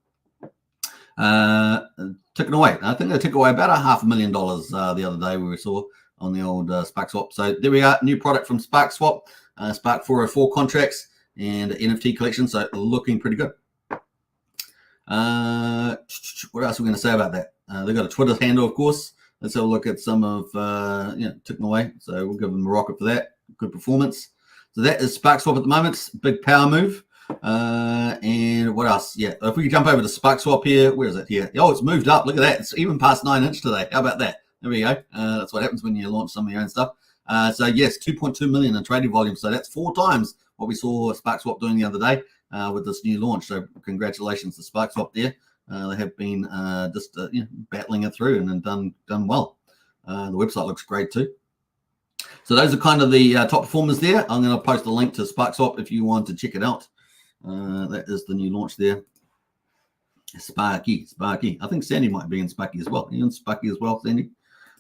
Ticking away. I think they took away about $500,000 the other day we saw on the old SparkSwap. So there we are, new product from SparkSwap, Spark 404 contracts and NFT collection. So looking pretty good. What else are we going to say about that? They've got a Twitter handle, of course. Let's have a look at some of ticking away. So we'll give them a rocket for that. Good performance. So that is SparkSwap at the moment. Big power move. And what else? Yeah, if we can jump over to SparkSwap here. Where is it here? Oh, it's moved up. Look at that. It's even past 9 inch today. How about that? There we go. That's what happens when you launch some of your own stuff. So yes, 2.2 million in trading volume. So that's 4 times what we saw SparkSwap doing the other day with this new launch. So congratulations to SparkSwap there. They have been just battling it through and done well. The website looks great too. So those are kind of the top performers there. I'm going to post a link to SparkSwap if you want to check it out. That is the new launch there. Sparky. I think Sandy might be in Sparky as well. You're in Sparky as well, Sandy.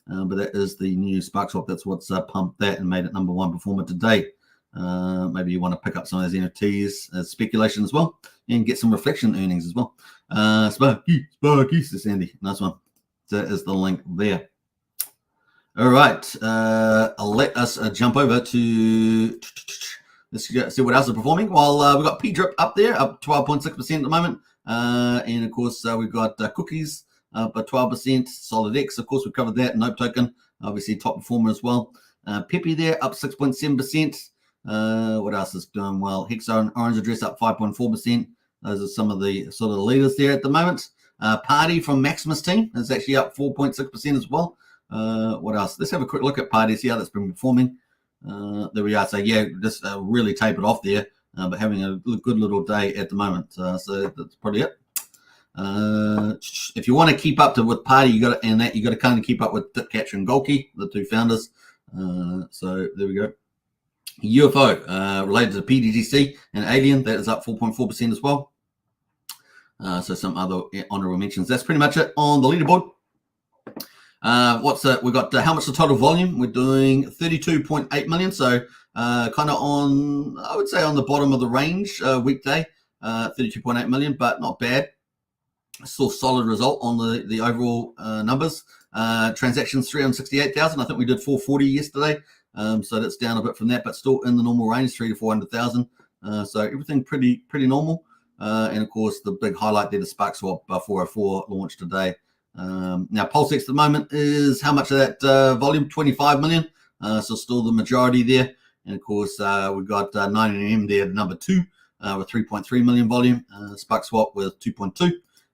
But that is the new SparkSwap. That's what's pumped that and made it number 1 performer today. Maybe you want to pick up some of those NFTs as speculation as well and get some reflection earnings as well. Sparky, says Sandy. Nice one. That is the link there. All right. Let us jump over to... Let's see what else is performing. Well, we've got P-Drip up there, up 12.6% at the moment. And, of course, we've got Cookies up at 12%. SolidX, of course, we've covered that. Nope Token, obviously top performer as well. Peppy there, up 6.7%. What else is doing well? Hex Orange Address up 5.4%. Those are some of the sort of leaders there at the moment. Party from Maximus team is actually up 4.6% as well. What else? Let's have a quick look at Party, see how that's been performing. There we are. So yeah, just really tapered off there, but having a good little day at the moment. So that's probably it. If you want to keep up with Party, you got to kind of keep up with Dipcatcher and Golki, the 2 founders. So there we go. UFO related to PDGC and Alien, that is up 4.4% as well. So some other honorable mentions. That's pretty much it on the leaderboard. We've got how much the total volume? We're doing 32.8 million. So kind of on, I would say on the bottom of the range weekday, 32.8 million, but not bad. Still solid result on the overall numbers. Transactions 368,000. I think we did 440 yesterday. So that's down a bit from that, but still in the normal range, 300,000 to 400,000. So everything pretty normal. And of course, the big highlight there, the SparkSwap 404 launched today. Now Pulsechain at the moment is how much of that volume? 25 million. So still the majority there. And of course, we've got 9M there, number 2, with 3.3 million volume. SparkSwap with 2.2.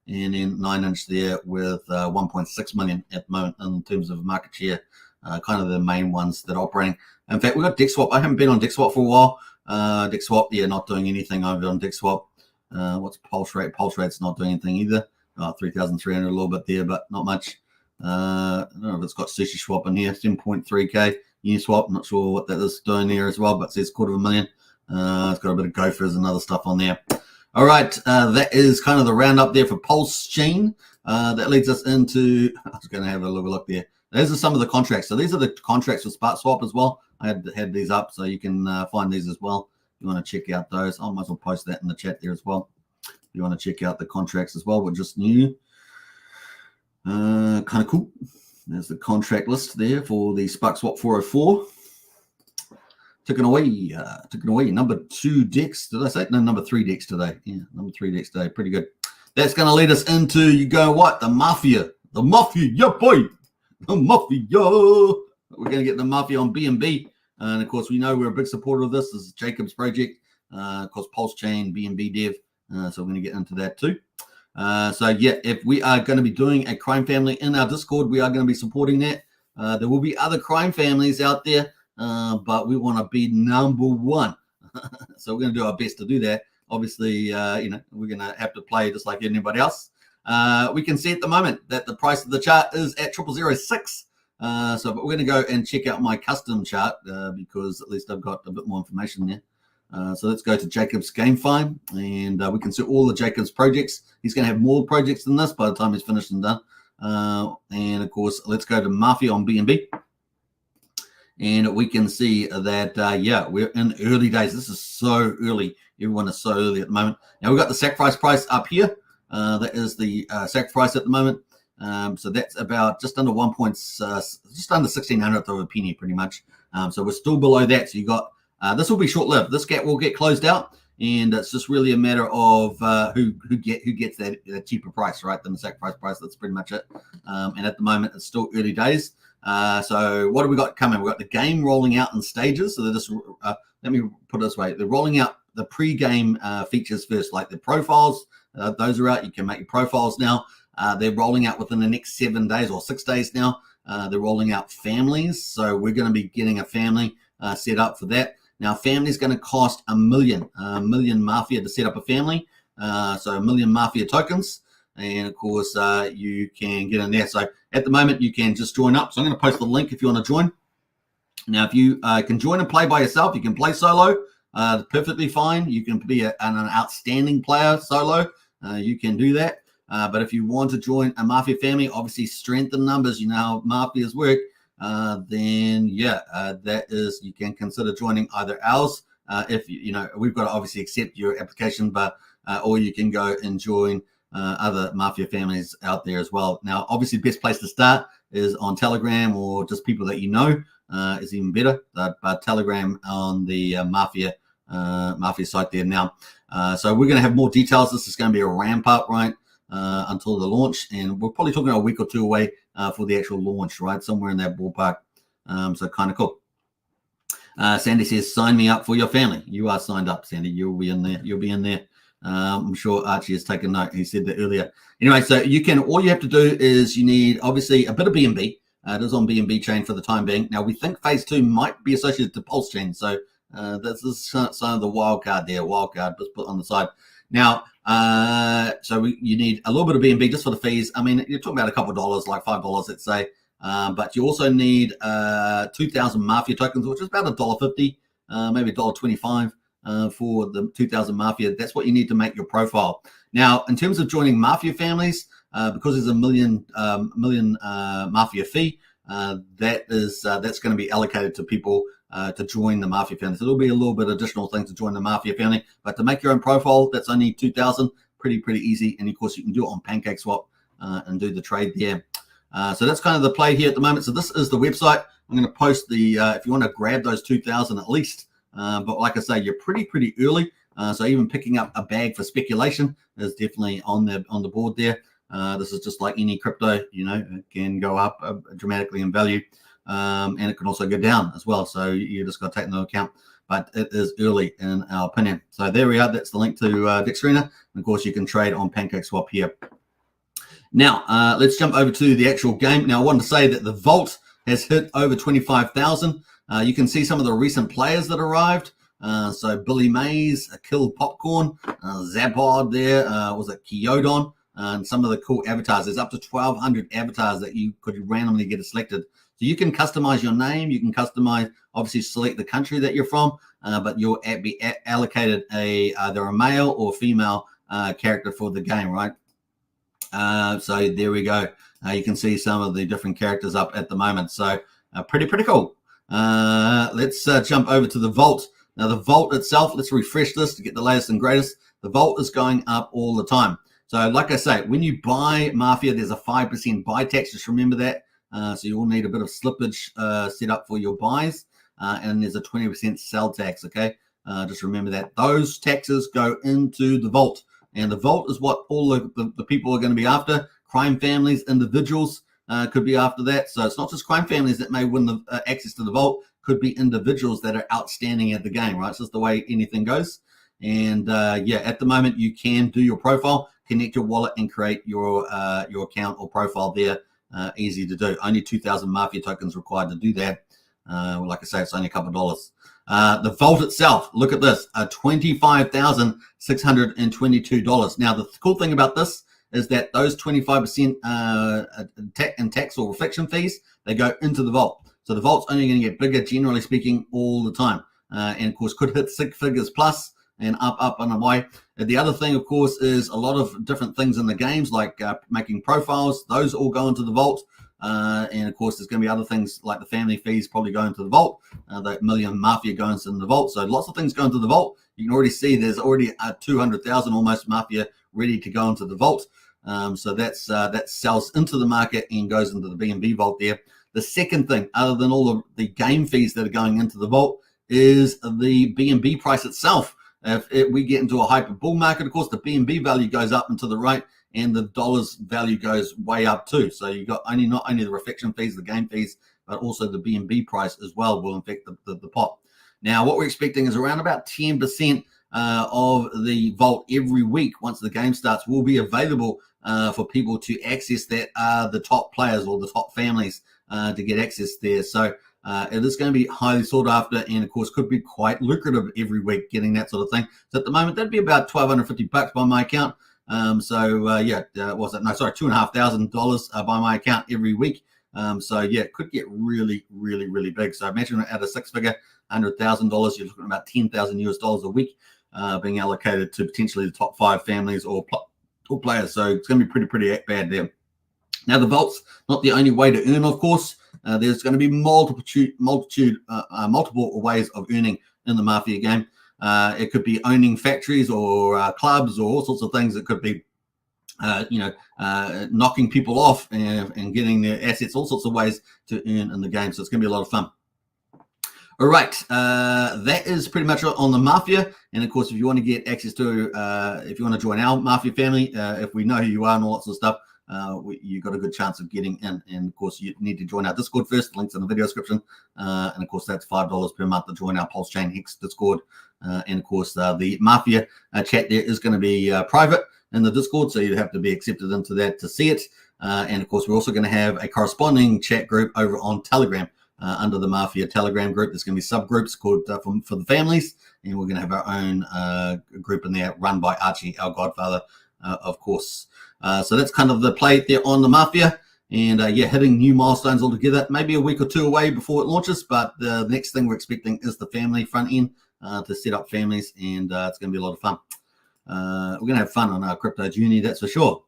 and then 9-inch there with 1.6 million at the moment in terms of market share. Kind of the main ones that are operating. In fact, we've got DexSwap. I haven't been on DexSwap for a while. DexSwap, yeah, not doing anything over on DexSwap. What's Pulse Rate? Pulse Rate's not doing anything either. 3,300, a little bit there, but not much. I don't know if it's got Sushi Swap in here, 7.3K. Uniswap, not sure what that is doing there as well, but it says 250,000. It's got a bit of Gophers and other stuff on there. All right, that is kind of the roundup there for Pulsechain. That leads us into, I was going to have a look there. Those are some of the contracts. So these are the contracts for SparkSwap as well. I had these up, so you can find these as well. If you want to check out those, I might as well post that in the chat there as well. If you want to check out the contracts as well, we're just new. Kind of cool. There's the contract list there for the SparkSwap 404. Ticking away. Number 2 DEX. Did I say? No, number 3 DEX today. Yeah, number 3 DEX today. Pretty good. That's going to lead us into, you go what? The Mafia. The Mafia, yeah, boy. The Mafia. We're going to get the Mafia on BNB. And of course, we know we're a big supporter of this. This is Jacob's project. Of course, Pulsechain, BNB dev. So we're going to get into that too. So yeah, if we are going to be doing a crime family in our Discord, we are going to be supporting that. There will be other crime families out there, but we want to be number 1. So we're going to do our best to do that. Obviously, we're going to have to play just like anybody else. We can see at the moment that the price of the chart is at 0006. But we're going to go and check out my custom chart because at least I've got a bit more information there. So let's go to Jacob's GameFi, and we can see all the Jacob's projects. He's going to have more projects than this by the time he's finished and done. And of course, let's go to Mafia on BNB. And we can see that, yeah, we're in early days. This is so early. Everyone is so early at the moment. Now, we've got the sacrifice price up here. That is the sacrifice at the moment. So that's about just under just under 1/1600th of a penny, pretty much. So we're still below that. So you got this will be short-lived. This gap will get closed out, and it's just really a matter of who gets that cheaper price, right, than the sacrifice price. That's pretty much it. And at the moment, it's still early days. So what have we got coming? We've got the game rolling out in stages. So they're just let me put it this way: they're rolling out the pre-game features first, like the profiles. Those are out. You can make your profiles now. They're rolling out within the next 7 days or 6 days now. They're rolling out families. So we're going to be getting a family set up for that. Now, family is going to cost $1 million Mafia to set up a family. So 1 million Mafia tokens. And of course, you can get in there. So at the moment, you can just join up. So I'm going to post the link if you want to join. Now, if you can join and play by yourself, you can play solo. Perfectly fine. You can be an outstanding player solo. You can do that. But if you want to join a Mafia family, obviously strengthen numbers, you know how Mafias work, then yeah, that is, you can consider joining either ours. If we've got to obviously accept your application, but or you can go and join other Mafia families out there as well. Now, obviously, the best place to start is on Telegram or just people that you know is even better. But Telegram on the Mafia site there now. So we're going to have more details. This is going to be a ramp up, right? Until the launch, and we're probably talking a week or 2 away for the actual launch, right? Somewhere in that ballpark. So kind of cool. Sandy says, sign me up for your family. You are signed up, Sandy. You'll be in there. You'll be in there. I'm sure Archie has taken note. He said that earlier. Anyway, so all you have to do is you need obviously a bit of BNB. It is on BNB chain for the time being. Now we think phase 2 might be associated to Pulsechain. So this is some of the wild card there. Wild card, let's put on the side. Now, you need a little bit of BNB just for the fees. I mean, you're talking about a couple of dollars, like $5, let's say. But you also need 2,000 Mafia tokens, which is about $1.50, maybe $1.25 for the 2,000 Mafia. That's what you need to make your profile. Now, in terms of joining Mafia families, because there's a million Mafia fee, that's going to be allocated to people to join the Mafia family. So there'll be a little bit additional things to join the Mafia family, but to make your own profile, that's only 2,000. Pretty easy. And of course, you can do it on PancakeSwap and do the trade there. So that's kind of the play here at the moment. So this is the website. I'm going to post the if you want to grab those 2,000 at least. But like I say, you're pretty early. So even picking up a bag for speculation is definitely on the board there. This is just like any crypto, it can go up dramatically in value. And it can also go down as well. So you just got to take into account. But it is early in our opinion. So there we are. That's the link to Dex Arena. And of course, you can trade on PancakeSwap here. Now, let's jump over to the actual game. Now, I wanted to say that the vault has hit over 25,000. You can see some of the recent players that arrived. So Billy Mays, Kill Popcorn, Zapod there, was it Kyodon, and some of the cool avatars. There's up to 1,200 avatars that you could randomly get selected. So you can customize your name. You can customize, obviously select the country that you're from, but you'll be allocated either a male or female character for the game, right? So there we go. You can see some of the different characters up at the moment. So pretty cool. Let's jump over to the vault. Now, the vault itself, let's refresh this to get the latest and greatest. The vault is going up all the time. So like I say, when you buy Mafia, there's a 5% buy tax. Just remember that. So you will need a bit of slippage set up for your buys. And there's a 20% sell tax, okay? Just remember that. Those taxes go into the vault. And the vault is what all the people are going to be after. Crime families, individuals could be after that. So it's not just crime families that may win the access to the vault. Could be individuals that are outstanding at the game, right? It's just the way anything goes. And yeah, at the moment you can do your profile, connect your wallet, and create your account or profile there. Easy to do. Only 2,000 Mafia tokens required to do that. Like I say, it's only a couple of dollars. The vault itself, look at this, $25,622. Now, the cool thing about this is that those 25% in tax or reflection fees, they go into the vault. So the vault's only going to get bigger, generally speaking, all the time. And, of course, could hit 6 figures plus and up and away. The other thing, of course, is a lot of different things in the games, like making profiles. Those all go into the vault. And, of course, there's going to be other things like the family fees probably go into the vault. The million Mafia goes into the vault. So lots of things go into the vault. You can already see there's already 200,000 almost Mafia ready to go into the vault. So that sells into the market and goes into the BNB vault there. The second thing, other than all of the game fees that are going into the vault, is the BNB price itself. If we get into a hyper bull market, of course, the BNB value goes up and to the right, and the dollar's value goes way up too. So you got not only the reflection fees, the game fees, but also the BNB price as well will affect the pot. Now, what we're expecting is around about 10% of the vault every week once the game starts will be available for people to access that are the top players or the top families to get access there. So it is going to be highly sought after, and of course could be quite lucrative every week getting that sort of thing. So at the moment, that'd be about $1,250 by my account. Yeah, was it? No, sorry, $2,500 by my account every week. So yeah, it could get really big. So imagine at a 6-figure, $100,000, you're looking at about $10,000 a week being allocated to potentially the top 5 families or players. So it's going to be pretty bad there. Now, the vault's not the only way to earn, of course. There's going to be multiple ways of earning in the Mafia game. It could be owning factories or clubs or all sorts of things. It could be, knocking people off and getting their assets, all sorts of ways to earn in the game. So it's going to be a lot of fun. All right, that is pretty much on the Mafia. And of course, if you want to get access to, if you want to join our Mafia family, if we know who you are and all that sort of stuff, you got a good chance of getting in. And of course, you need to join our Discord first. Links in the video description. And of course, that's $5 per month to join our Pulsechain Hex Discord. And of course, the Mafia chat there is going to be private in the Discord, so you'd have to be accepted into that to see it. And of course, we're also going to have a corresponding chat group over on Telegram. Under the Mafia Telegram group, there's going to be subgroups called for the families, and we're going to have our own group in there run by Archie, our godfather, of course. So that's kind of the play there on the Mafia, and yeah, hitting new milestones altogether. Maybe a week or two away before it launches, but the next thing we're expecting is the family front end to set up families, and it's going to be a lot of fun. We're going to have fun on our crypto journey, that's for sure.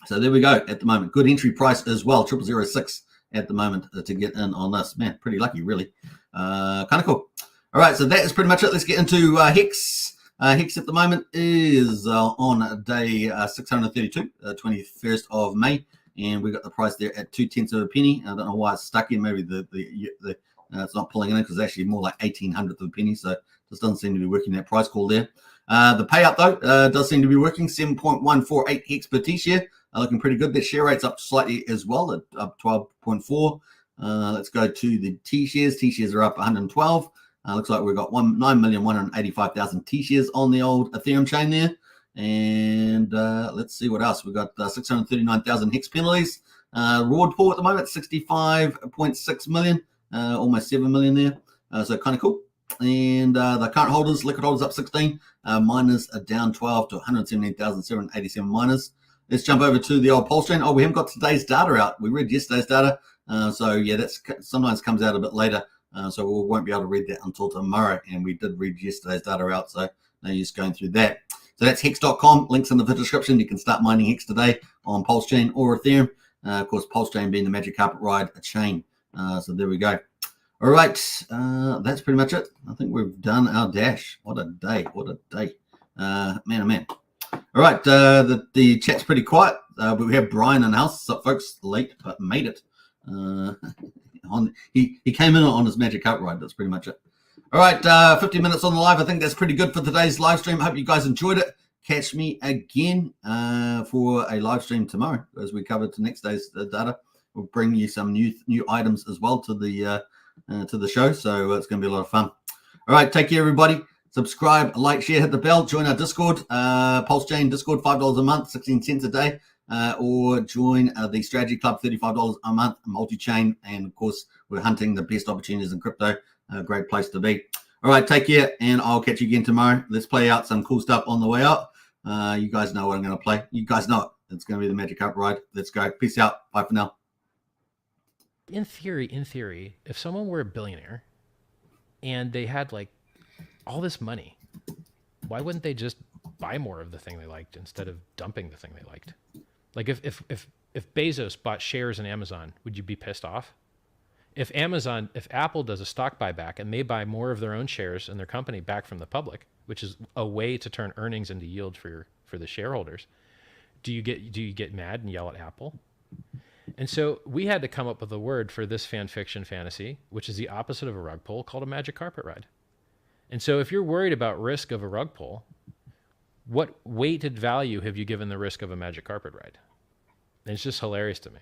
So there we go at the moment. Good entry price as well, 0006. At the moment to get in on this. Man, pretty lucky, really. Kind of cool. All right, so that is pretty much it. Let's get into Hex. Hex at the moment is on day 632, 21st of May, and we got the price there at 2/10 of a penny. I don't know why it's stuck in. Maybe it's not pulling in because it's actually more like 1800th of a penny, so this doesn't seem to be working that price call there. The payout, though, does seem to be working, 7.148 Hex per T-share. Looking pretty good. The share rate's up slightly as well, at up 12.4. Let's go to the T-shares. T-shares are up 112. Looks like we've got 9,185,000 T-shares on the old Ethereum chain there. And let's see what else. We've got 639,000 hex penalties. Reward pool at the moment, 65.6 million, almost 7 million there. So kind of cool. And the current holders, liquid holders up 16. Miners are down 12 to 117,787 miners. Let's jump over to the old Pulsechain. Oh, we haven't got today's data out. We read yesterday's data. So yeah, that's sometimes comes out a bit later. So we won't be able to read that until tomorrow. And we did read yesterday's data out. So no use going through that. So that's hex.com. Links in the description. You can start mining Hex today on Pulsechain or Ethereum. Of course, Pulsechain being the magic carpet ride chain. So there we go. All right. That's pretty much it. I think we've done our dash. What a day. What a day. Man, oh man. All right. The chat's pretty quiet. But we have Brian in the house. So folks, late, but made it. He came in on his magic carpet ride. That's pretty much it. All right, 50 minutes on the live. I think that's pretty good for today's live stream. Hope you guys enjoyed it. Catch me again for a live stream tomorrow as we cover the next day's data. We'll bring you some new items as well to the show. So it's going to be a lot of fun. All right, take care, everybody. Subscribe, like, share, hit the bell. Join our Discord, Pulsechain Discord, $5 a month, 16 cents a day. Or join the Strategy Club, $35 a month, multi-chain. And, of course, we're hunting the best opportunities in crypto. A great place to be. All right, take care, and I'll catch you again tomorrow. Let's play out some cool stuff on the way out. You guys know what I'm going to play. You guys know it. It's going to be the magic carpet ride. Let's go. Peace out. Bye for now. In theory, if someone were a billionaire and they had like all this money, why wouldn't they just buy more of the thing they liked instead of dumping the thing they liked? Like if Bezos bought shares in Amazon, would you be pissed off? If Apple does a stock buyback and they buy more of their own shares in their company back from the public, which is a way to turn earnings into yield for the shareholders, do you get mad and yell at Apple? And so we had to come up with a word for this fan fiction fantasy, which is the opposite of a rug pull, called a magic carpet ride. And so if you're worried about risk of a rug pull, what weighted value have you given the risk of a magic carpet ride? And it's just hilarious to me.